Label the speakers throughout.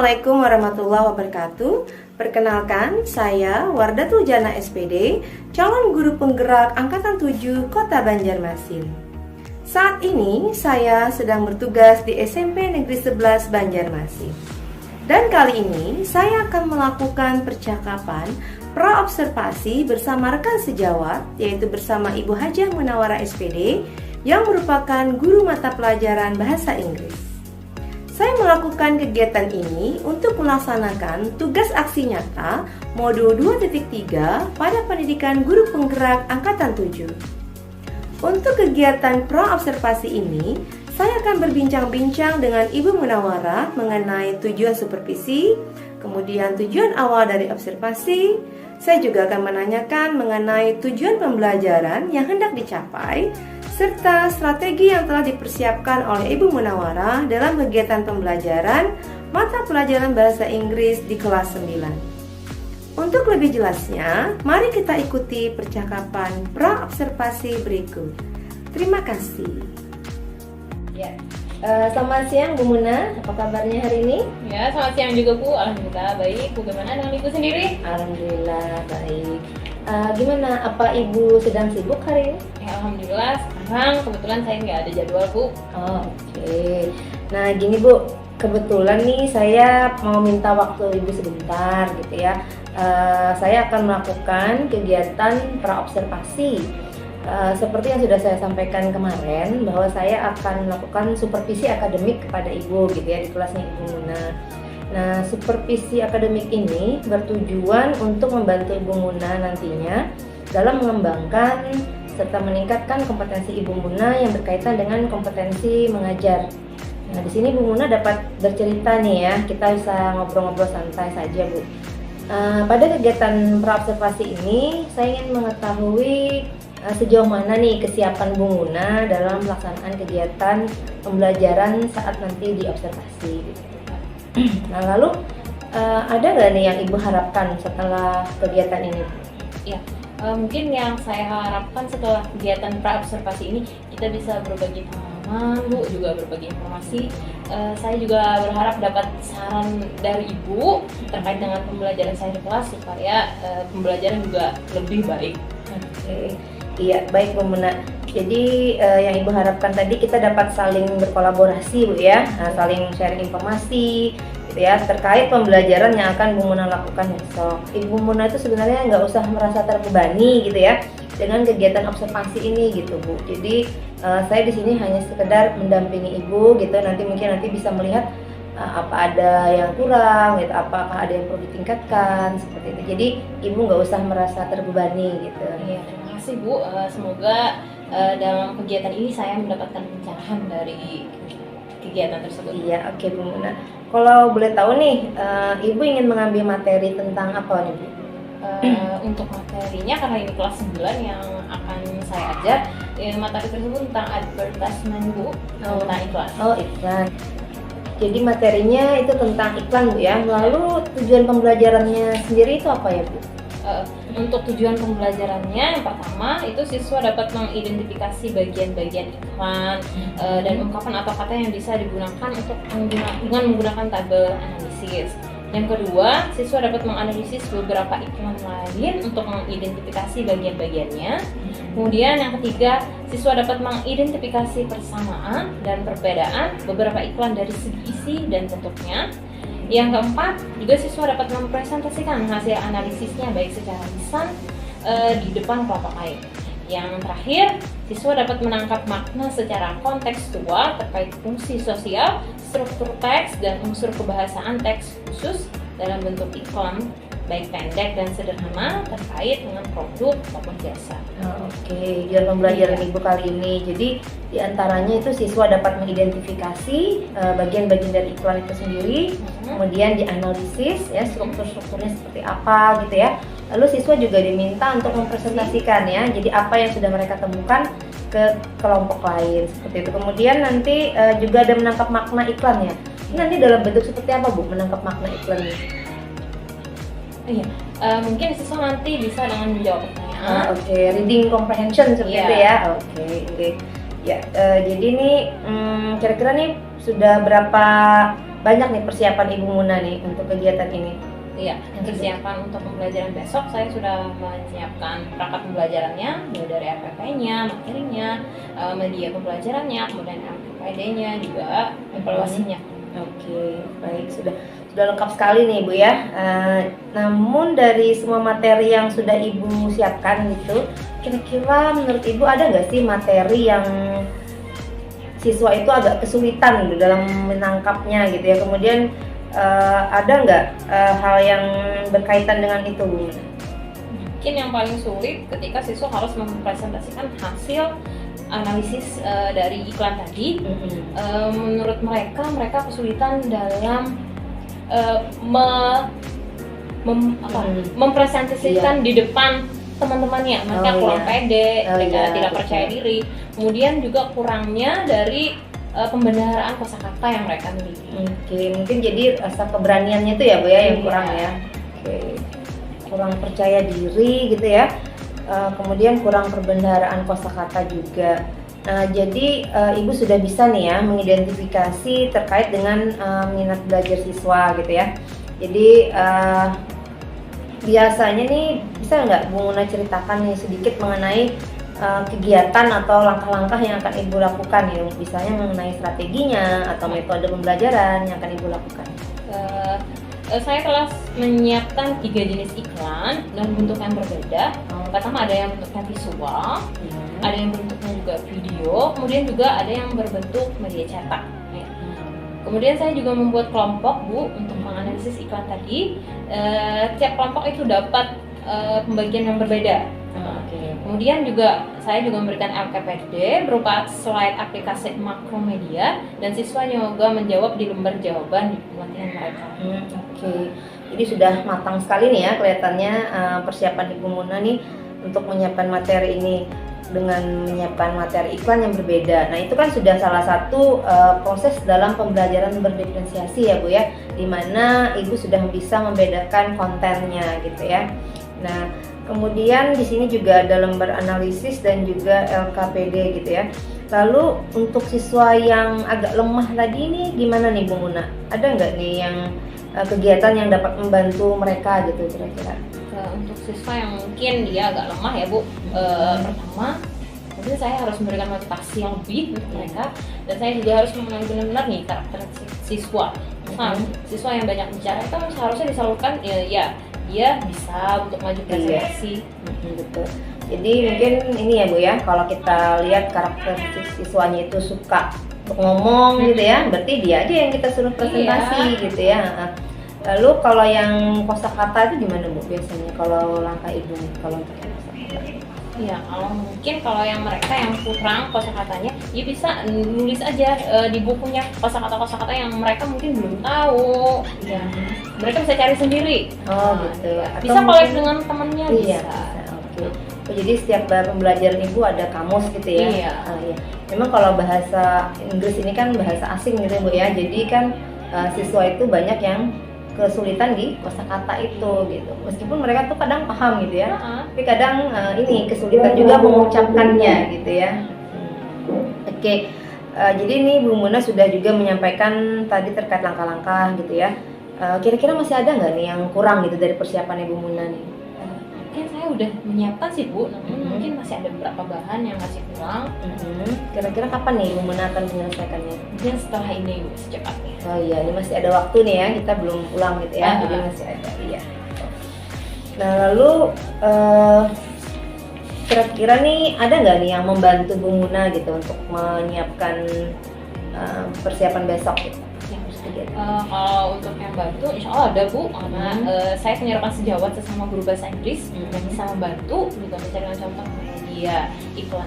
Speaker 1: Assalamualaikum warahmatullahi wabarakatuh. Perkenalkan, saya Wardatul Jana SPD, calon guru penggerak Angkatan 7 Kota Banjarmasin. Saat ini saya sedang bertugas di SMP Negeri 11 Banjarmasin. Dan kali ini saya akan melakukan percakapan pra-observasi bersama rekan sejawat, yaitu bersama Ibu Hajah Munawwarah SPD yang merupakan guru mata pelajaran Bahasa Inggris. Saya melakukan kegiatan ini untuk melaksanakan tugas aksi nyata modul 2.3 pada pendidikan guru penggerak Angkatan 7. Untuk kegiatan pra-observasi ini, saya akan berbincang-bincang dengan Ibu Munawwarah mengenai tujuan supervisi, kemudian tujuan awal dari observasi. Saya juga akan menanyakan mengenai tujuan pembelajaran yang hendak dicapai, serta strategi yang telah dipersiapkan oleh Ibu Munawwarah dalam kegiatan pembelajaran mata pelajaran Bahasa Inggris di kelas 9. Untuk lebih jelasnya, mari kita ikuti percakapan pra-observasi berikut. Terima kasih. Ya, selamat siang Bu Muna, apa kabarnya hari ini?
Speaker 2: Ya, selamat siang juga Bu, alhamdulillah baik. Bagaimana dengan Ibu sendiri?
Speaker 1: Alhamdulillah baik. Gimana, apa Ibu sedang sibuk hari ini?
Speaker 2: Ya, alhamdulillah sekarang kebetulan saya nggak ada jadwal Bu.
Speaker 1: Oke. Nah gini Bu, kebetulan nih saya mau minta waktu Ibu sebentar gitu ya. Saya akan melakukan kegiatan pra-observasi. Seperti yang sudah saya sampaikan kemarin, bahwa saya akan melakukan supervisi akademik kepada Ibu gitu ya di kelasnya Ibu Muna. Nah, supervisi akademik ini bertujuan untuk membantu Ibu Muna nantinya dalam mengembangkan serta meningkatkan kompetensi Ibu Muna yang berkaitan dengan kompetensi mengajar. Nah, di sini Bu Muna dapat bercerita nih ya, kita bisa ngobrol-ngobrol santai saja Bu. Pada kegiatan pra-observasi ini, saya ingin mengetahui sejauh mana nih kesiapan Bu Muna dalam pelaksanaan kegiatan pembelajaran saat nanti diobservasi. Nah, lalu ada nggak nih yang Ibu harapkan setelah kegiatan ini?
Speaker 2: Ya, mungkin yang saya harapkan setelah kegiatan pra-observasi ini kita bisa berbagi pengalaman Bu, juga berbagi informasi. Saya juga berharap dapat saran dari Ibu terkait dengan pembelajaran saya di kelas supaya pembelajaran juga lebih baik.
Speaker 1: Oke. Iya, baik Bu Muna. Jadi yang Ibu harapkan tadi kita dapat saling berkolaborasi Bu ya, saling sharing informasi gitu ya terkait pembelajaran yang akan Bu Muna lakukan besok. Ibu Muna itu sebenarnya nggak usah merasa terbebani gitu ya dengan kegiatan observasi ini gitu Bu. Jadi saya di sini hanya sekedar mendampingi Ibu gitu. Nanti bisa melihat apa ada yang kurang gitu, apakah ada yang perlu ditingkatkan seperti itu. Jadi Ibu nggak usah merasa terbebani gitu.
Speaker 2: Iya, terima kasih Bu. Semoga dalam kegiatan ini saya mendapatkan pencerahan dari kegiatan tersebut.
Speaker 1: Iya, oke Bu Muna. Kalau boleh tahu nih, Ibu ingin mengambil materi tentang apa nih Bu?
Speaker 2: Untuk materinya, karena ini kelas 9 yang akan saya ajar, materi tersebut tentang advertisement Bu, tentang iklan.
Speaker 1: Oh, iklan. Jadi materinya itu tentang iklan Bu ya. Lalu tujuan pembelajarannya sendiri itu apa ya Bu?
Speaker 2: Untuk tujuan pembelajarannya, yang pertama itu siswa dapat mengidentifikasi bagian-bagian iklan dan ungkapan atau kata yang bisa digunakan untuk dengan menggunakan tabel analisis. Yang kedua, siswa dapat menganalisis beberapa iklan lain untuk mengidentifikasi bagian-bagiannya. Kemudian yang ketiga, siswa dapat mengidentifikasi persamaan dan perbedaan beberapa iklan dari segi isi dan bentuknya. Yang keempat, juga siswa dapat mempresentasikan hasil analisisnya baik secara lisan di depan kelompok lain. Yang terakhir, siswa dapat menangkap makna secara kontekstual terkait fungsi sosial, struktur teks, dan unsur kebahasaan teks khusus dalam bentuk iklan baik pendek dan sederhana terkait dengan produk maupun jasa.
Speaker 1: Oke, dalam pembelajaran Ibu kali ini, jadi diantaranya itu siswa dapat mengidentifikasi bagian-bagian dari iklan itu sendiri, kemudian dianalisis ya strukturnya seperti apa gitu ya. Lalu siswa juga diminta untuk mempresentasikan ya, jadi apa yang sudah mereka temukan ke kelompok lain seperti itu. Kemudian nanti juga ada menangkap makna iklannya. Nanti dalam bentuk seperti apa Bu menangkap makna iklannya?
Speaker 2: Iya, mungkin siswa nanti bisa dengan menjawab pertanyaan.
Speaker 1: Oke, reading comprehension seperti itu ya. Oke. Ya, jadi nih kira-kira nih sudah berapa banyak nih persiapan Ibu Muna nih untuk kegiatan ini?
Speaker 2: Iya, persiapan untuk pembelajaran besok saya sudah menyiapkan perangkat pembelajarannya, mulai dari RPP-nya, materinya, media pembelajarannya, kemudian LKPD-nya, juga evaluasinya.
Speaker 1: Oke, baik, sudah lengkap sekali nih Bu ya. Namun dari semua materi yang sudah Ibu siapkan gitu, kira-kira menurut Ibu ada nggak sih materi yang siswa itu agak kesulitan gitu dalam menangkapnya gitu ya? Kemudian ada nggak hal yang berkaitan dengan itu Bu?
Speaker 2: Mungkin yang paling sulit ketika siswa harus mempresentasikan hasil analisis dari iklan tadi. Menurut mereka kesulitan dalam mempresentasikan di depan teman-temannya. Mereka kurang pede, mereka tidak percaya diri. Kemudian juga kurangnya dari pembenaran kosakata yang mereka miliki.
Speaker 1: Oke, mungkin jadi rasa keberaniannya itu ya Bu ya yang kurang ya. Oke, kurang percaya diri gitu ya. Kemudian kurang perbendaharaan kosakata juga. Jadi Ibu sudah bisa nih ya mengidentifikasi terkait dengan minat belajar siswa gitu ya. Jadi biasanya nih bisa nggak Bu Muna ceritakan nih sedikit mengenai kegiatan atau langkah-langkah yang akan Ibu lakukan ya, misalnya mengenai strateginya atau metode pembelajaran yang akan Ibu lakukan.
Speaker 2: Saya telah menyiapkan 3 jenis iklan dan bentuk yang berbeda. Pertama ada yang bentuknya visual, ada yang bentuknya juga video, kemudian juga ada yang berbentuk media cetak. Kemudian saya juga membuat kelompok Bu untuk menganalisis iklan tadi. Tiap kelompok itu dapat pembagian yang berbeda. Kemudian juga saya juga memberikan LKPD berupa slide aplikasi Makromedia dan siswa juga menjawab di lembar jawaban di pelatihan mereka.
Speaker 1: Jadi sudah matang sekali nih ya kelihatannya persiapan Ibu Muna nih untuk menyiapkan materi ini dengan menyiapkan materi iklan yang berbeda. Nah itu kan sudah salah satu proses dalam pembelajaran berdiferensiasi ya Bu ya, dimana Ibu sudah bisa membedakan kontennya gitu ya. Nah kemudian di sini juga ada lembar analisis dan juga LKPD gitu ya. Lalu untuk siswa yang agak lemah tadi ini gimana nih Bu Muna? Ada nggak nih yang kegiatan yang dapat membantu mereka gitu kira-kira?
Speaker 2: Untuk siswa yang mungkin dia agak lemah ya Bu, pertama mungkin saya harus memberikan motivasi yang lebih untuk mereka, dan saya juga harus mengenal benar-benar nih karakter siswa. Siswa yang banyak bicara itu seharusnya disalurkan ya dia bisa untuk maju presentasi.
Speaker 1: Betul. Jadi mungkin ini ya Bu ya, kalau kita lihat karakter siswanya itu suka ngomong gitu ya, berarti dia aja yang kita suruh presentasi gitu ya. Lalu kalau yang kosakata itu gimana Bu biasanya kalau langkah Ibu kalau untuk kosakata?
Speaker 2: Ya kalau yang mereka yang kurang kosakatanya, ya bisa nulis aja di bukunya kosakata yang mereka mungkin belum tahu. Ya, mereka bisa cari sendiri.
Speaker 1: Gitu.
Speaker 2: Bisa collab dengan temannya bisa.
Speaker 1: Jadi setiap pembelajaran Ibu ada kamus gitu ya.
Speaker 2: Iya.
Speaker 1: Memang kalau bahasa Inggris ini kan bahasa asing gitu Bu ya. Jadi kan siswa itu banyak yang kesulitan di kosakata itu gitu. Meskipun mereka tuh kadang paham gitu ya, tapi kadang ini kesulitan juga mengucapkannya gitu ya. Jadi ini Bu Muna sudah juga menyampaikan tadi terkait langkah-langkah gitu ya. Kira-kira masih ada nggak nih yang kurang gitu dari persiapan Ibu Muna nih?
Speaker 2: Mungkin saya udah menyiapkan sih Bu, namun mungkin masih ada beberapa bahan yang masih kurang.
Speaker 1: Kira-kira kapan nih Ibu Muna akan menyelesaikannya?
Speaker 2: Mungkin setelah ini Bu, secepatnya.
Speaker 1: Oh iya, ini masih ada waktu nih ya, kita belum pulang gitu ya, jadi masih ada. Iya. Nah lalu kira-kira nih ada nggak nih yang membantu Bu Muna gitu untuk menyiapkan persiapan besok gitu?
Speaker 2: Kalau untuk yang bantu, insya Allah ada Bu, karena saya punya rekan sejawat sesama guru bahasa Inggris yang bisa membantu juga mencarikan contoh media iklan.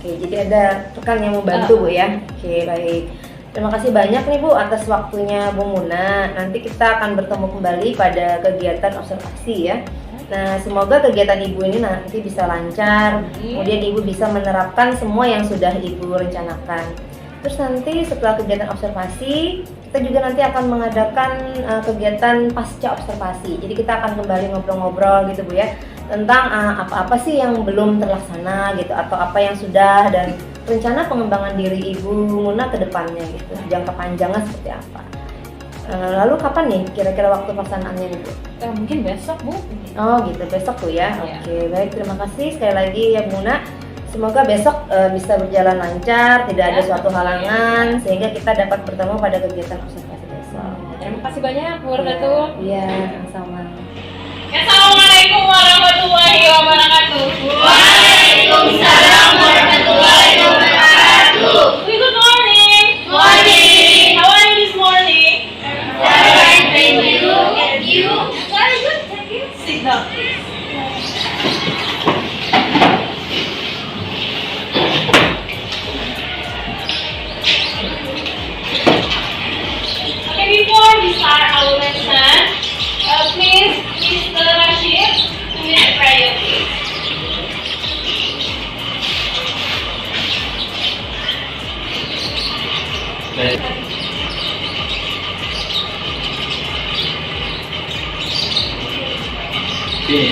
Speaker 1: Jadi ada rekan yang membantu Bu ya. Baik. Terima kasih banyak nih Bu atas waktunya Bu Muna. Nanti kita akan bertemu kembali pada kegiatan observasi ya. Nah, semoga kegiatan Ibu ini nanti bisa lancar. Kemudian Ibu bisa menerapkan semua yang sudah Ibu rencanakan. Terus nanti setelah kegiatan observasi, kita juga nanti akan mengadakan kegiatan pasca observasi. Jadi kita akan kembali ngobrol-ngobrol gitu Bu ya, tentang apa-apa sih yang belum terlaksana gitu, atau apa yang sudah dan rencana pengembangan diri Ibu Muna ke depannya gitu, jangka panjangnya seperti apa. Lalu kapan nih kira-kira waktu pelaksanaannya nih Bu?
Speaker 2: Mungkin besok Bu.
Speaker 1: Oh gitu, besok tuh ya.
Speaker 2: Iya.
Speaker 1: Oke, baik, terima kasih sekali lagi ya Bu Muna. Semoga besok bisa berjalan lancar, tidak ada suatu halangan sehingga kita dapat bertemu pada kegiatan observasi besok.
Speaker 2: Terima kasih banyak Bu Waردatu.
Speaker 1: Iya, sama-sama.
Speaker 2: Assalamualaikum warahmatullahi wabarakatuh.
Speaker 3: Waalaikumsalam warahmatullahi wabarakatuh.
Speaker 2: Good morning.
Speaker 3: Morning.
Speaker 2: How are you this morning?
Speaker 3: Fine, thank you. And you?
Speaker 2: Very good, thank you. Sit down, please. Okay, before we start our lesson, please, Mr. Rashid, to lead the prayer, please. Okay,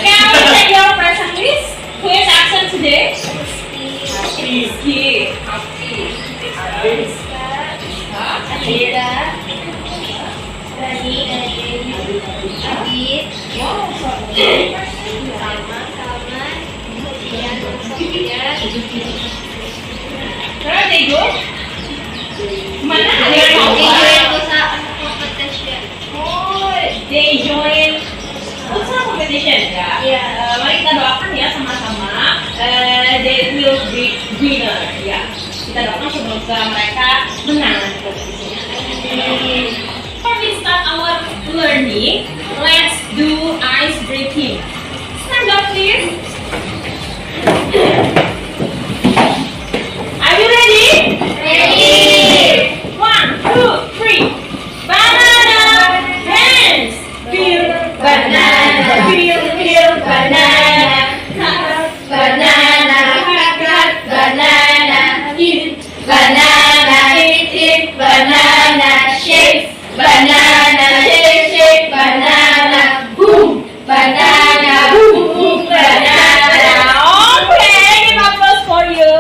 Speaker 2: I will take your person, please. Who is absent today? Rizky.
Speaker 3: Adira. Rani. Adit. Sama-sama. Sofian.
Speaker 2: Where are they go? Mana ada yang mau? Oh, they join futsal competition ya.
Speaker 3: Iya.
Speaker 2: Mari kita doakan ya sama-sama. They will be winner ya. Kita doakan semoga mereka menang di kompetisinya. Before we start our learning, let's do ice breaking. Stand up, please. Are you ready?
Speaker 3: Ready.
Speaker 2: 1, 2, 3. Banana hands. Feel banana. Feel banana. Cut
Speaker 3: Banana. Cut banana.
Speaker 2: Eat
Speaker 3: Banana. Eat banana. Shake banana. Shake banana. Boom. Banana. Boom. Banana.
Speaker 2: Okay, give applause for you.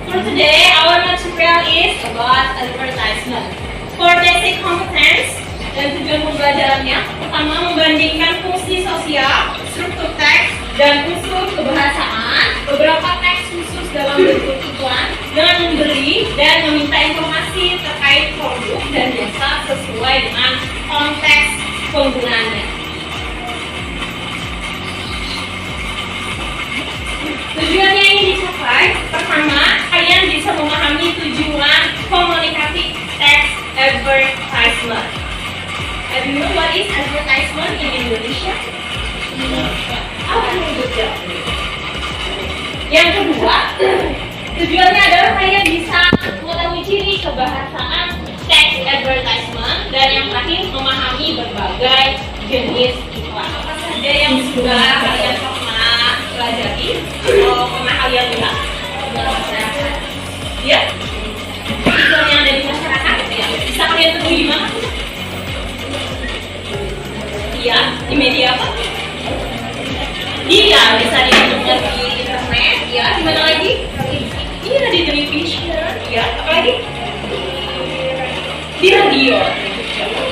Speaker 2: For today, our material is about advertisement. For basic competence dan tujuan pembelajarannya, pertama membandingkan fungsi sosial, struktur teks, dan unsur kebahasaan, beberapa teks khusus dalam bentuk iklan dengan memberi dan meminta informasi terkait produk dan jasa sesuai dengan konteks penggunaannya. Tujuannya ingin dicapai, pertama, kalian bisa memahami tujuan komunikatif teks advertisement. Do you know what is advertisement in Indonesia? Apa itu? Yang kedua, tujuannya adalah kalian bisa mengetahui ciri kebahasaan teks advertisement, dan yang terakhir memahami berbagai jenis iklan. Apa saja yang sudah kalian pernah pelajari atau pernah kalian lihat di masyarakat? Ya, iklan yang ada di masyarakat ya. Bisa kalian temui di mana? Iya, di media apa? Iya, bisa ditemukan di internet. Ya, di mana lagi? Iya, di televisi. Ya, apa lagi? Di radio.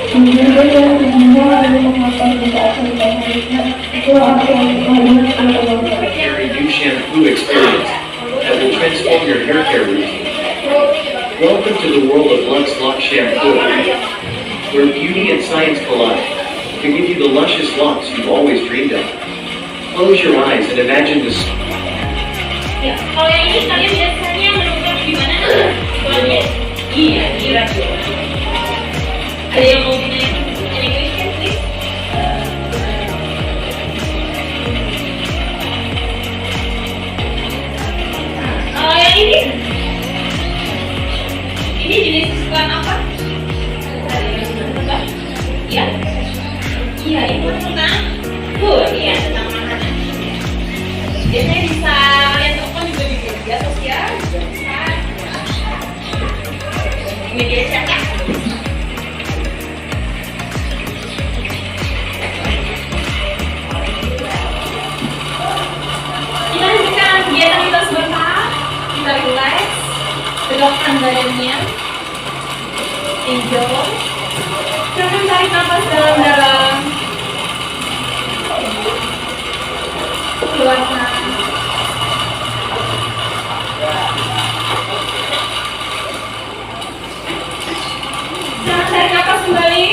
Speaker 4: Ordinary new shampoo experience that will transform your hair care routine. Welcome to the world of Lux Lock Shampoo, where beauty and science collide to give you the luscious locks you've always dreamed of. Close your eyes and imagine this.
Speaker 2: Ya, kalau yang ini kalian biasanya menemukan di mana? Soalnya, iya, di radio. Ada yang mau dinaikin? Any question, please? Kalau yang ini jenis iklan apa? Iya, iya, itu tentang food, iya, tentang makanan. Biasanya bisa kalian temukan juga di media sosial, juga bisa media cetak. Belokkan badannya. Enjoy. Jangan tarik nafas dalam-dalam. Keluarkan. Jangan tarik nafas kembali.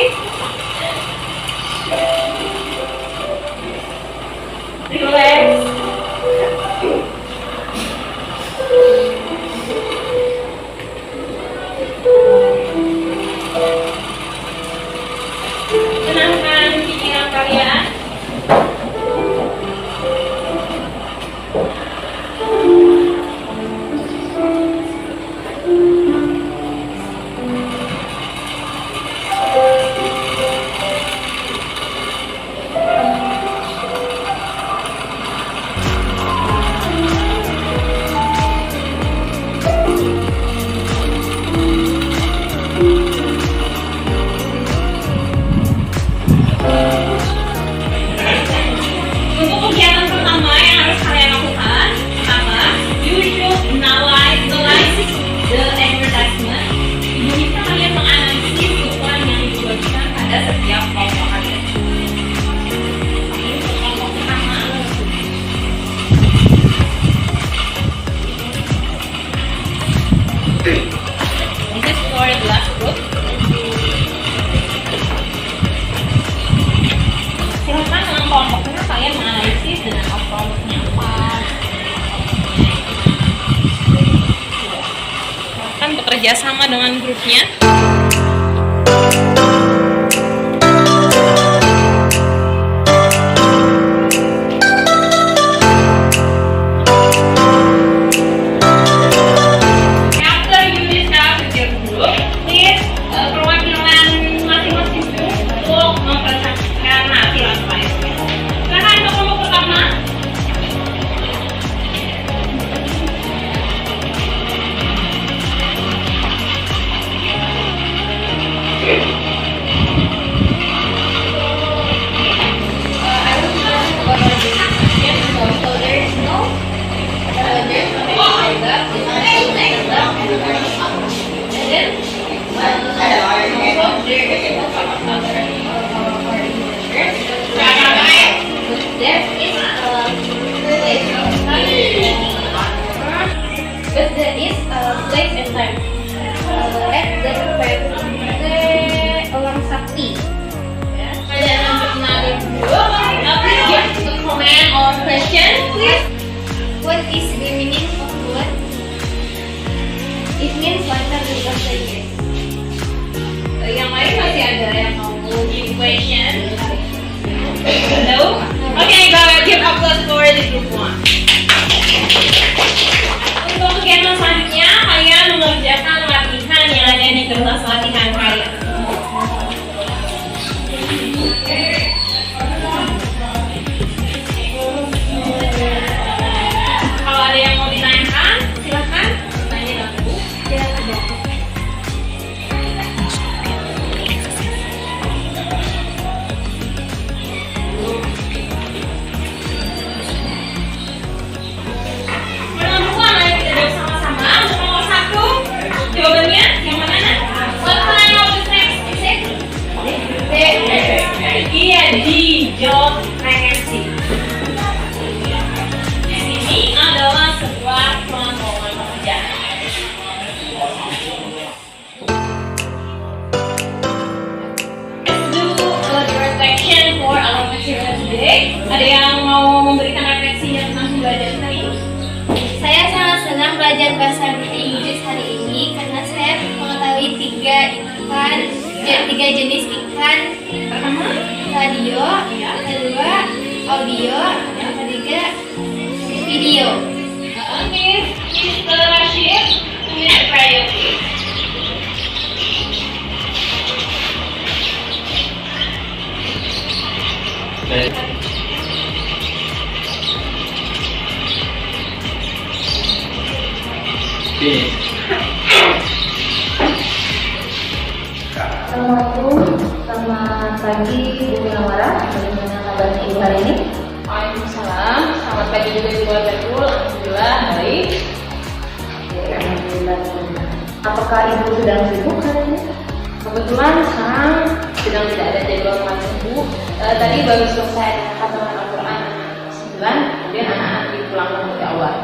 Speaker 2: Relax. Tenangkan pikiran kalian. Untuk kegiatan pertama yang harus kalian lakukan, pertama, you should analyze the advertisement. Bisa kalian menganalisis iklan yang dibuatkan pada setiap kelompok kalian. Untuk kelompok pertama, this is for the last group. Silahkan dengan kelompoknya kalian menganalisis dengan kelompoknya apa. Silahkan bekerja sama dengan grupnya. After you discuss with your group, please perwakilan masing-masing group untuk mempresentasikan hasil advice-nya. Silahkan untuk kelompok pertama. But there is a place and time at the Orang Sakti. Kalian untuk mengalir dulu. Please give a comment or question, please.
Speaker 3: What is the meaning of word?
Speaker 2: It means water without the Yang lain masih ada yang mau give question? No? Okay, go give applause for the group one. Untuk kegiatan selanjutnya, kalian mengerjakan latihan yang ada di kertas latihan kalian. Kalau ada yang mau ditanyakan, silahkan tanya aku. Perempuan, ayo kita jawab sama-sama. Untuk nomor 1, jawabannya yang mana? What kind of sex is it? Iya, di job pregnancy. Ini adalah sebuah kelompokan pekerja. Let's do a reflection for our material today. Ada yang mau memberikan refleksinya tentang pembelajaran hari ini?
Speaker 3: Saya sangat senang belajar bahasa Inggris hari ini karena saya mengetahui tiga jenis iklan.
Speaker 2: Pertama,
Speaker 3: Radio, kedua audio, yang ketiga video.
Speaker 2: Oke, Mr. Rashid, Mr. Radio.
Speaker 1: Selamat pagi Bu Nawara. Bagaimana kabarnya Ibu hari ini?
Speaker 2: Waalaikumsalam. Selamat pagi juga di keluarga. Alhamdulillah baik.
Speaker 1: Alhamdulillah. apakah Ibu sedang sibuk hari ini?
Speaker 2: Kebetulan sekarang sedang tidak ada jadwal kelas Ibu. Tadi baru selesai khatam Al-Quran 9, kemudian anak-anak dipulangkan ke awal.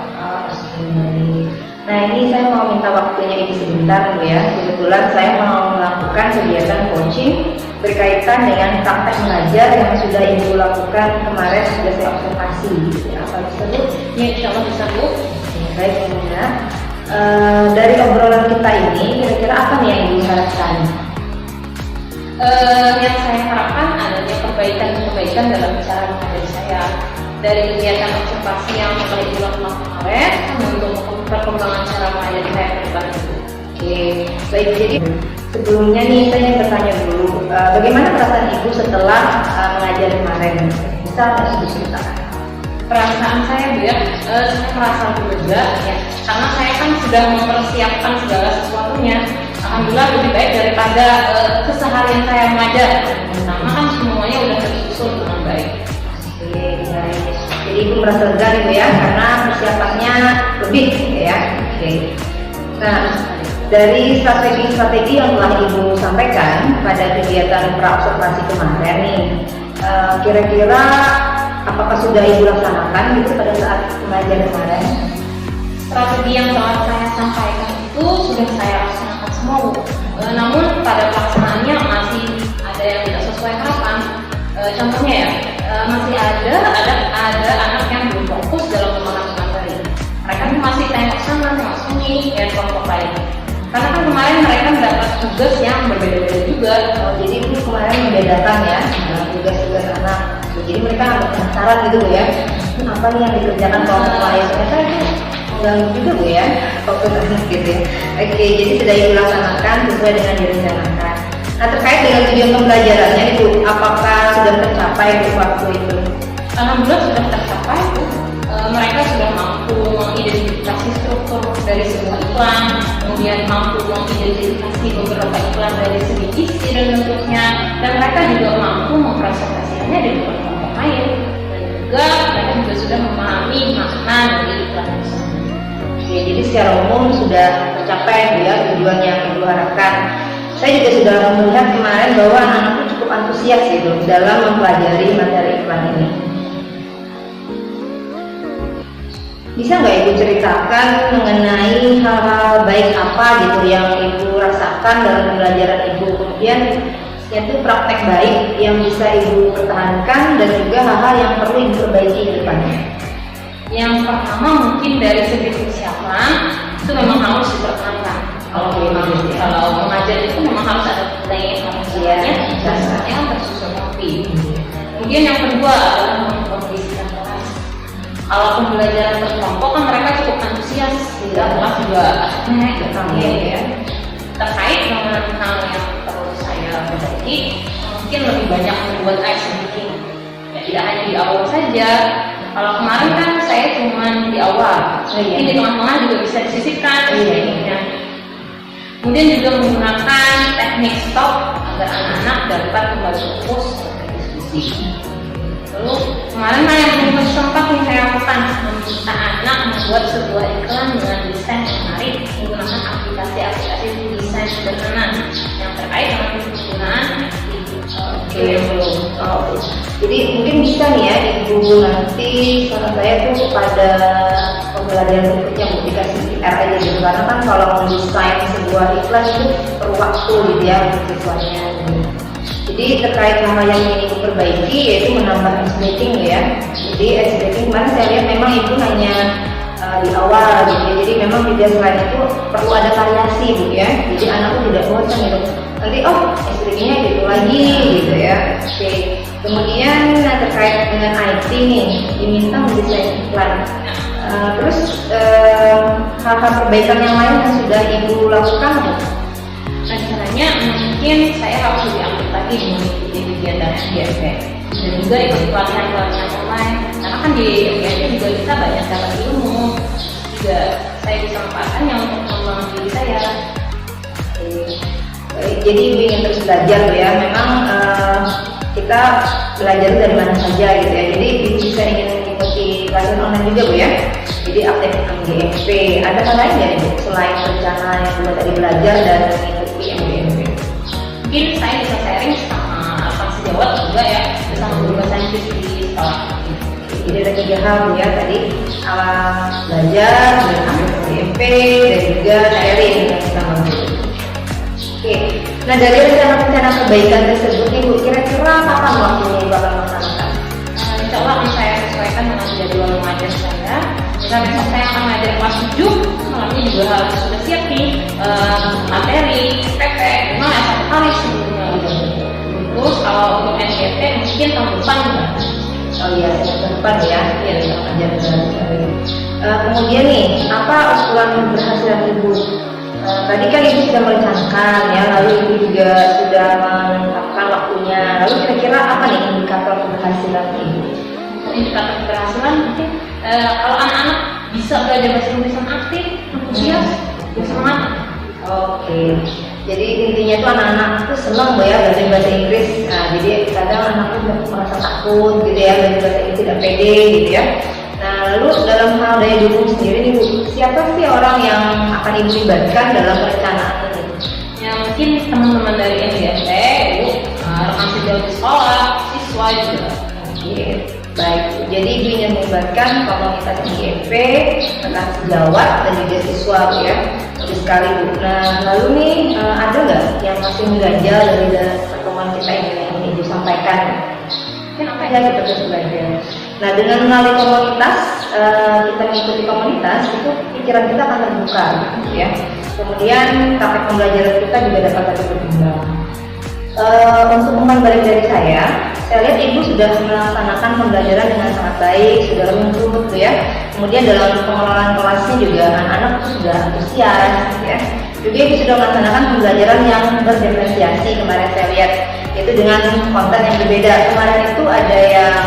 Speaker 1: Nah, ini saya mau minta waktunya Ibu sebentar Bu ya. Kebetulan saya mau melakukan kegiatan coaching berkaitan dengan praktek mengajar yang sudah Ibu lakukan kemarin, sudah saya observasi. Apa bisa Bu?
Speaker 2: Ya, insya Allah bisa Bu.
Speaker 1: Baik Bunda. Dari obrolan kita ini, kira-kira apa nih yang Ibu harapkan?
Speaker 2: Yang saya harapkan adanya perbaikan dalam cara mengajar saya. Dari kegiatan observasi yang telah Ibu lakukan kemarin, untuk perkembangan cara mengajar saya ke depan itu.
Speaker 1: Oke, baik. Jadi sebelumnya nih saya ingin bertanya dulu, bagaimana perasaan Ibu setelah mengajar kemarin? Bisa nggak Ibu ceritakan?
Speaker 2: Perasaan saya Bu ya, saya merasa berbeda ya, karena saya kan sudah mempersiapkan segala sesuatunya. Alhamdulillah lebih baik daripada keseharian saya mengajar. Pertama kan semuanya udah tersusun dengan baik.
Speaker 1: Oke, baik. Jadi Ibu merasa lega nih Bu ya, karena persiapannya lebih ya. Oke. Nah, dari strategi-strategi yang telah Ibu sampaikan pada kegiatan praobservasi kemarin nih, kira-kira apakah sudah Ibu laksanakan gitu pada saat mengajar kemarin?
Speaker 2: Strategi yang telah saya sampaikan itu sudah saya laksanakan semua Bu. Namun pada pelaksanaannya masih ada yang tidak sesuai harapan. Contohnya ya, masih ada anak yang belum fokus dalam memahami materi. Mereka masih tengok sana, tengok sini, dan kelompok lain. Karena kan kemarin mereka mendapat tugas yang berbeda-beda juga.
Speaker 1: Jadi Ibu kemarin membedakan ya tugas-tugas anak. Jadi mereka agak penasaran gitu Bu ya, apa nih yang dikerjakan kelompok lain? Ternyata itu mengganggu juga Bu ya, fokus anak gitu ya. Oke, jadi sudah Ibu laksanakan sesuai dengan direncanakan. Nah, terkait dengan tujuan pembelajarannya Ibu, apakah sudah tercapai untuk waktu itu?
Speaker 2: Alhamdulillah sudah tercapai Bu. Mereka sudah mampu mengidentifikasi struktur dari sebuah iklan, kemudian mampu mengidentifikasi beberapa iklan dari segi isi dan bentuknya, dan mereka juga mampu mempresentasikannya di depan kelompok lain, dan juga mereka juga sudah memahami makna dari iklan tersebut.
Speaker 1: Oke, jadi secara umum sudah tercapai ya tujuan yang Ibu harapkan. Saya juga sudah melihat kemarin bahwa anak-anak itu cukup antusias gitu dalam mempelajari materi iklan ini. Bisa nggak Ibu ceritakan mengenai hal-hal baik apa gitu yang Ibu rasakan dalam pembelajaran Ibu, kemudian yaitu praktek baik yang bisa Ibu pertahankan dan juga hal-hal yang perlu Ibu perbaiki ke depannya?
Speaker 2: Yang pertama mungkin dari segi persiapan itu memang harus dipertahankan. Kalau mengajar itu memang harus ada planning, harusnya dasarnya kan tersusun rapi. Kemudian yang kedua adalah mengkondisikan kelas. Kalau pembelajaran berkelompok kan mereka cukup antusias, sehingga kelas juga ya. Terkait dengan hal yang perlu saya perbaiki, mungkin lebih banyak membuat ice breaking. Ya, tidak hanya di awal saja. Kalau kemarin kan saya cuma di awal, ini di tengah-tengah juga bisa disisipkan tekniknya. Kemudian juga menggunakan teknik stop agar anak-anak dapat kembali fokus pada diskusi. Lalu kemarin yang belum sempat yang saya lakukan, meminta anak membuat sebuah iklan dengan desain yang menarik menggunakan aplikasi desain sederhana yang terkait dengan penggunaan.
Speaker 1: Jadi mungkin bisa nih ya Ibu nanti saran saya tuh pada pembelajaran berikutnya Bu dikasih PR aja gitu, karena kan kalau mendesain sebuah iklan itu perlu waktu gitu ya untuk siswanya gitu. Jadi terkait hal yang ingin Ibu perbaiki yaitu menambah ice breaking ya. Jadi ice breaking kemarin saya lihat memang Ibu hanya di awal gitu ya. Jadi memang juga selain itu perlu ada variasi Bu ya. Jadi anak tuh tidak bosan gitu. Nanti ice breakingnya gitu lagi gitu ya. Oke. Kemudian terkait dengan IT nih diminta mendesain iklan. Terus hal-hal perbaikan yang lain yang sudah Ibu lakukan Bu?
Speaker 2: Rencananya mungkin saya harus lebih aktif lagi mengikuti kegiatan FGSP dan juga ikut pelatihan-pelatihan online, karena kan di FGSP juga kita banyak dapat ilmu, juga saya bisa manfaatkannya untuk mengembangkan diri saya.
Speaker 1: Jadi Ibu ingin terus belajar ya. Memang kita belajar dari mana saja gitu ya. Jadi Ibu bisa ingin mengikuti pelatihan online juga Bu ya. Jadi jadi aktif MGMP. Ada hal lain ya Ibu selain rencana yang dulu tadi belajar dan mengikuti MGMP?
Speaker 2: Mungkin saya bisa sharing sama rekan sejawat juga ya, bersama guru bahasa Inggris di sekolah.
Speaker 1: Jadi ada 3 hal ya tadi, belajar, aktif MGMP, dan juga sharing yang kita mau. Oke, nah dari rencana-rencana kebaikan tersebut Ibu, kira-kira kapan waktunya Ibu akan melaksanakan?
Speaker 2: Insya Allah akan saya sesuaikan dengan jadwal mengajar saya. Misalnya besok saya akan mengajar kelas 7, malamnya juga harus sudah siap nih materi, PP, memang ya 1 hari sebelumnya. Terus kalau untuk NGT mungkin tahun depan.
Speaker 1: Oh iya, tahun depan ya, iya ajar. Kemudian nih, apa usulan keberhasilan Ibu? Tadi kan Ibu sudah merencanakan ya, lalu Ibu juga sudah menetapkan waktunya. Lalu kira-kira apa nih indikator keberhasilan Ibu?
Speaker 2: Indikator keberhasilan mungkin kalau anak-anak bisa belajar bahasa Inggris yang aktif, antusias, semangat.
Speaker 1: Oke, jadi intinya itu anak-anak itu senang Bu ya belajar bahasa Inggris. Nah, jadi kadang anak itu merasa takut gitu ya, belajar bahasa Inggris tidak pede gitu ya. Nah, lalu dalam hal daya dukung sendiri nih Bu, siapa sih orang yang akan Ibu libatkan dalam perencanaan ini?
Speaker 2: Ya mungkin teman-teman dari NGT, Bu, rekan sejawat di sekolah, siswa juga.
Speaker 1: Oke, baik. Jadi Ibu ingin melibatkan komunitas IMP, rekan sejawat dan juga siswa Bu ya. Bagus sekali Bu. Nah, lalu nih ada nggak yang masih mengganjal dari pertemuan kita ini yang ingin Ibu sampaikan? Kenapa ya kita terus belajar? Nah, dengan melalui komunitas, kita mengikuti komunitas, itu pikiran kita akan terbuka gitu ya. Kemudian praktek pembelajaran kita juga dapat berkembang. Untuk umpan balik dari saya lihat Ibu sudah melaksanakan pembelajaran dengan sangat baik, sudah runtut gitu ya. Kemudian dalam pengelolaan kelasnya juga anak-anak sudah antusias gitu ya. Juga Ibu sudah melaksanakan pembelajaran yang berdiferensiasi kemarin saya lihat, itu dengan konten yang berbeda. Kemarin itu ada yang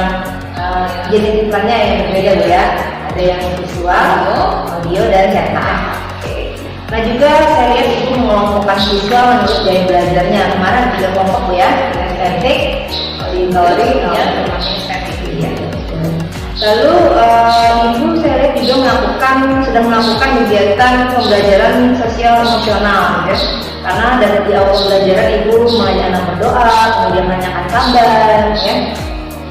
Speaker 1: jenis iklannya yang berbeda Bu ya, ada yang visual, audio dan cetak. Nah juga saya lihat Ibu mengelompokkan siswa menurut gaya belajarnya. Kemarin ada kelompok Bu ya, estetik, auditori, ya, termasuk estetik ya. Lalu Ibu saya lihat juga sedang melakukan kegiatan pembelajaran sosial emosional ya. Karena dari di awal pembelajaran Ibu mengajak anak berdoa, kemudian menanyakan kabar ya.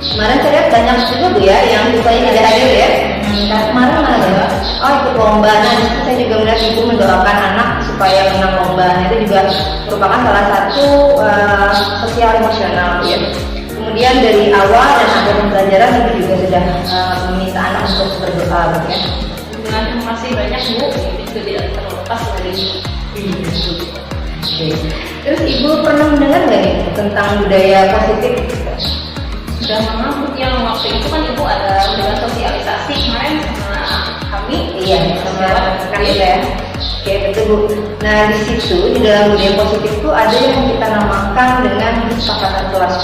Speaker 1: Kemarin saya lihat banyak juga Bu ya yang siswanya tidak hadir ya. Kemarin mana ya? Oh ikut lomba. Nah disitu saya juga melihat Ibu mendoakan anak supaya menang lomba. Nah, itu juga merupakan salah satu sosial emosional ya. Kemudian dari awal dan akhir pembelajaran Ibu juga sudah meminta anak untuk berdoa ya.
Speaker 2: Terima kasih banyak Bu, itu tidak terlepas dari ini.
Speaker 1: Terus Ibu pernah mendengar nggak nih tentang budaya positif?
Speaker 2: Sudah lama yang waktu itu kan Ibu ada dengan sosialisasi kemarin sama kami.
Speaker 1: Iya, sama rekan ya. Oke, betul Bu. Nah di situ di dalam budaya positif itu ada yang kita namakan dengan kesepakatan kelas.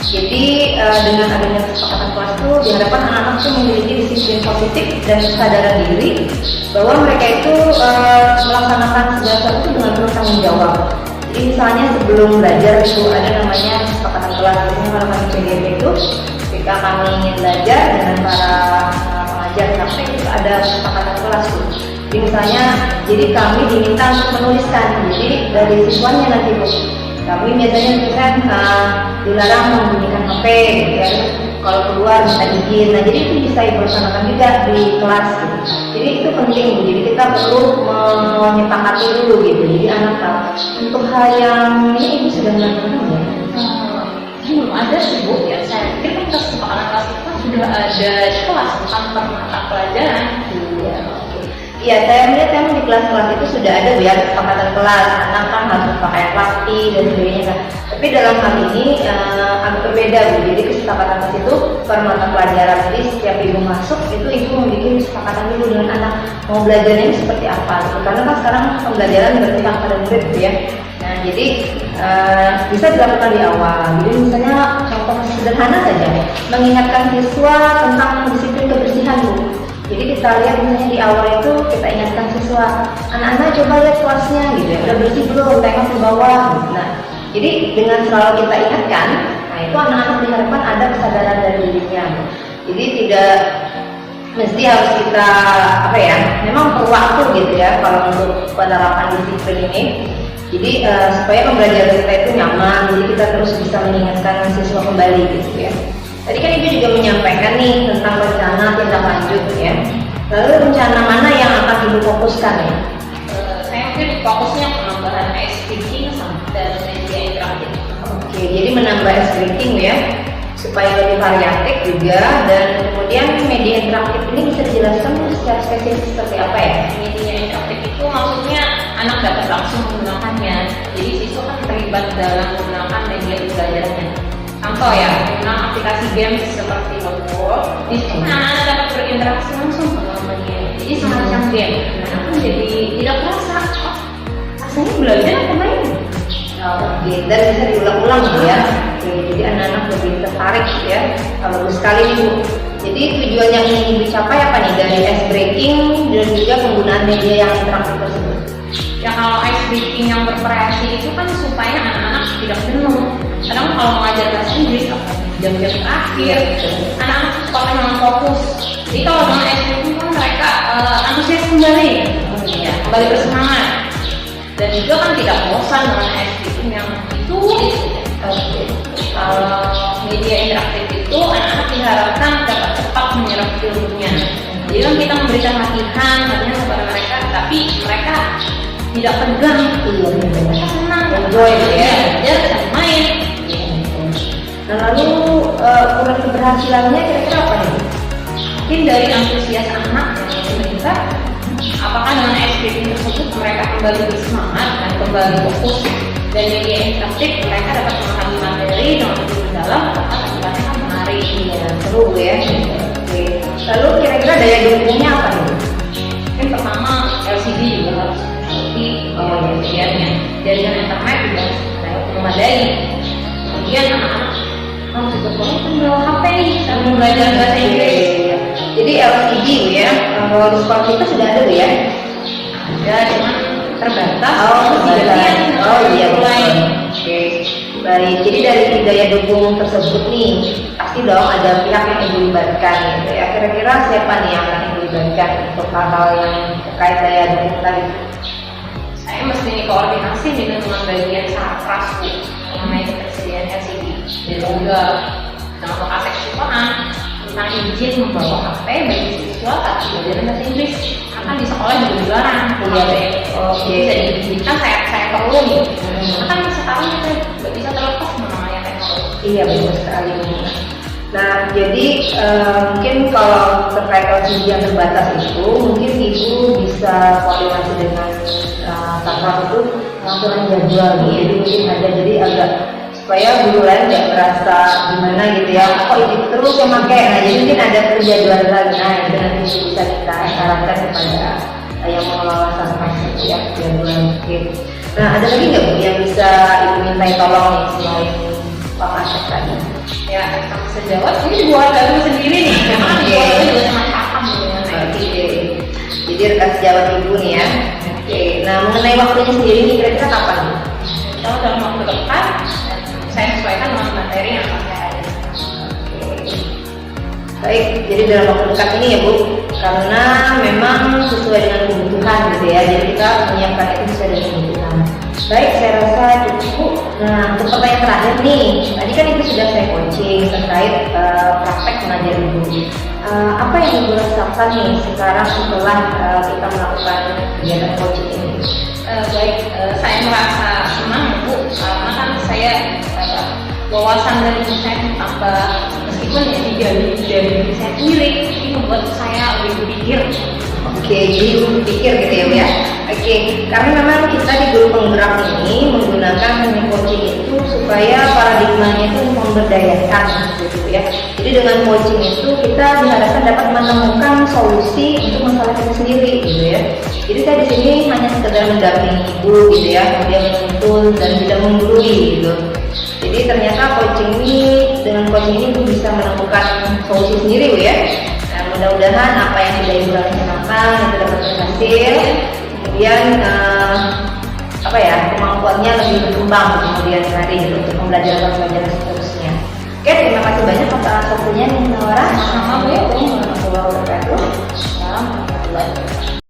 Speaker 1: Jadi dengan adanya kesepakatan kelas itu diharapkan anak-anak itu memiliki disiplin positif dan kesadaran diri bahwa mereka itu melaksanakan segala sesuatu dengan penuh tanggung jawab. Jadi misalnya sebelum belajar itu ada namanya kesepakatan kelas. Biasanya kalau kami PDP itu ketika kami ingin belajar dengan para pengajar praktek itu ada kesepakatan kelas. Jadi misalnya, jadi kami diminta untuk menuliskan. Jadi dari siswanya nanti Bu, kami biasanya tulisan dilarang membunyikan HP, gitu ya. Kalau keluar minta izin. Nah jadi itu bisa Ibu laksanakan juga di kelas. Gitu. Jadi itu penting Bu. Jadi kita perlu menyepakati dulu gitu. Jadi anak tahu. Untuk hal yang ini Ibu sudah melakukan ya?
Speaker 2: Belum ada sih Bu. Ya saya pikir kan kesepakatan kelas itu sudah ada di kelas, bukan per mata pelajaran.
Speaker 1: Iya. Iya, saya melihat memang di kelas-kelas itu sudah ada Bu ya kesepakatan kelas, anak kan harus pakai plastik dan sebagainya. Nah, tapi dalam hal ini agak berbeda Bu. Jadi kesepakatan kelas itu per mata pelajaran. Jadi setiap Ibu masuk itu Ibu membuat kesepakatan dulu dengan anak mau belajarnya ini seperti apa. Gitu. Karena kan sekarang pembelajaran berpihak pada murid Bu ya. Nah, jadi bisa dilakukan di awal. Jadi misalnya contoh sederhana saja, mengingatkan siswa tentang disiplin kebersihan Bu. Jadi kita lihat misalnya di awal itu kita ingatkan siswa, anak-anak coba lihat kelasnya gitu ya, udah bersih belum, tengok ke bawah. Nah, jadi dengan selalu kita ingatkan, nah itu anak-anak diharapkan ada kesadaran dari dirinya. Jadi tidak mesti harus kita memang perlu waktu gitu ya kalau untuk penerapan disiplin ini. Jadi supaya pembelajaran kita itu nyaman, jadi kita terus bisa mengingatkan siswa kembali gitu ya. Tadi kan Ibu juga menyampaikan nih tentang rencana tindak lanjut ya. Lalu rencana mana yang akan Ibu fokuskan ya?
Speaker 2: Saya mungkin fokusnya penambahan ice breaking dan media interaktif.
Speaker 1: Oke, jadi menambah ice breaking ya, supaya lebih variatif juga, dan kemudian media interaktif ini bisa dijelaskan secara spesifik seperti apa ya?
Speaker 2: Media interaktif itu maksudnya anak dapat langsung menggunakannya, jadi siswa kan terlibat dalam menggunakan media pembelajarannya. Contoh ya, menggunakan aplikasi games seperti Roblox, di situ anak-anak dapat berinteraksi langsung dengan media, jadi semacam game. Anak jadi tidak terasa, rasanya belajar atau main?
Speaker 1: Oke, dan bisa diulang-ulang gitu ya. Oke, jadi anak-anak lebih tertarik gitu ya. Bagus sekali nih Bu. Jadi tujuan yang ingin dicapai apa nih dari ice breaking dan juga penggunaan media yang interaktif tersebut?
Speaker 2: Ya kalau ice breaking yang bervariasi itu kan supaya anak-anak tidak jenuh. Kadang kalau mengajar bahasa Inggris jam-jam terakhir, anak-anak suka dengan fokus. Jadi kalau dengan ice breaking kan mereka antusias kembali, kembali bersemangat. Dan juga kan tidak bosan dengan ice breaking yang itu. Kalau media interaktif itu anak-anak diharapkan dapat cepat menyerap ilmunya. Jadi kan kita memberikan latihan kepada mereka, tapi mereka tidak tegang, mereka senang,
Speaker 1: enjoy ya,
Speaker 2: belajar dan main.
Speaker 1: Nah lalu ukuran keberhasilannya kira-kira apa nih?
Speaker 2: Mungkin dari antusias anak yang kita, apakah dengan ice breaking tersebut mereka kembali bersemangat dan kembali fokus, dan media interaktif mereka dapat memahami materi dengan lebih mendalam, apakah akibatnya kan menarik,
Speaker 1: seru ya. Oke. Lalu kira-kira daya dukungnya apa nih?
Speaker 2: Yang pertama LCD juga harus seperti kemudiannya jaringan internet juga harus memadai. Kemudian anak-anak harus juga bawa HP sambil belajar bahasa Inggris.
Speaker 1: Jadi LCD ya, kalau di sekolah kita sudah ada ya?
Speaker 2: Ada, cuman terbatas.
Speaker 1: Iya mulai. Oke, baik. Jadi dari daya dukung tersebut nih, pasti dong ada pihak yang dilibatkan gitu ya. Kira-kira siapa nih yang akan dilibatkan untuk hal-hal yang terkait daya dukung tadi?
Speaker 2: Saya mesti koordinasi dengan bagian sarpras mengenai ketersediaan LCD dan juga dengan lokasi siswaan tentang izin membawa HP bagi siswa saat belajar bahasa Inggris. Kan di sekolah juga dilarang.
Speaker 1: Oke.
Speaker 2: Bisa diizinkan saya perlu nih. Kan sekarang kita nggak bisa terlepas namanya teknologi.
Speaker 1: Iya betul sekali. Nah jadi mungkin kalau terkait LCD yang terbatas itu, mungkin Ibu bisa koordinasi dengan sarpras itu aturan jadwal nih. Jadi mungkin ada jadi agak supaya guru lain nggak merasa gimana gitu ya, kok ini terus yang pakai. Nah jadi mungkin ada perjadwalan lagi. Nah itu nanti bisa kita sarankan kepada yang mengelola sarpras itu ya, jadwal. Oke. Nah ada lagi nggak Bu yang bisa Ibu minta tolong nih selain Pak Asep tadi?
Speaker 2: Ya sejawat ini buat dari sendiri nih, karena buat juga sama paham
Speaker 1: jadi rekan sejawat Ibu nih ya. Oke. Nah mengenai waktunya sendiri nih kira-kira kapan?
Speaker 2: Kalau dalam waktu dekat saya sesuaikan dengan materi yang akan saya ada.
Speaker 1: Baik, jadi dalam waktu dekat ini ya Bu, karena memang sesuai dengan kebutuhan gitu ya, jadi kita menyiapkan itu sesuai dengan kebutuhan. Baik, saya rasa cukup Bu. Nah, untuk pertanyaan terakhir nih, tadi kan Ibu sudah saya coaching terkait praktek mengajar Ibu. Apa yang Ibu rasakan nih sekarang setelah kita melakukan kegiatan coaching ini?
Speaker 2: Baik, saya merasa senang Bu, karena kan saya wawasan dari diri saya tambah, meskipun ya tidak dari diri saya sendiri, ini membuat saya lebih berpikir.
Speaker 1: Oke, jadi berpikir gitu ya Bu ya. Oke, karena memang kita di guru penggerak ini menggunakan teknik coaching itu supaya paradigmanya itu memberdayakan gitu ya. Jadi dengan coaching itu kita diharapkan dapat menemukan solusi untuk masalah kita sendiri gitu ya. Jadi saya di sini hanya sekedar mendampingi Ibu gitu ya, kemudian menuntun dan tidak menggurui gitu. Jadi ternyata dengan coaching ini Ibu bisa menemukan solusi sendiri Bu ya. Nah, mudah-mudahan apa yang sudah Ibu laksanakan itu dapat berhasil. Kemudian kemampuannya lebih berkembang kemudian hari gitu, untuk pembelajaran seterusnya. Oke, terima kasih banyak atas waktunya Nora.
Speaker 2: Sama Bu ya.
Speaker 1: Warahmatullahi wabarakatuh.
Speaker 2: language.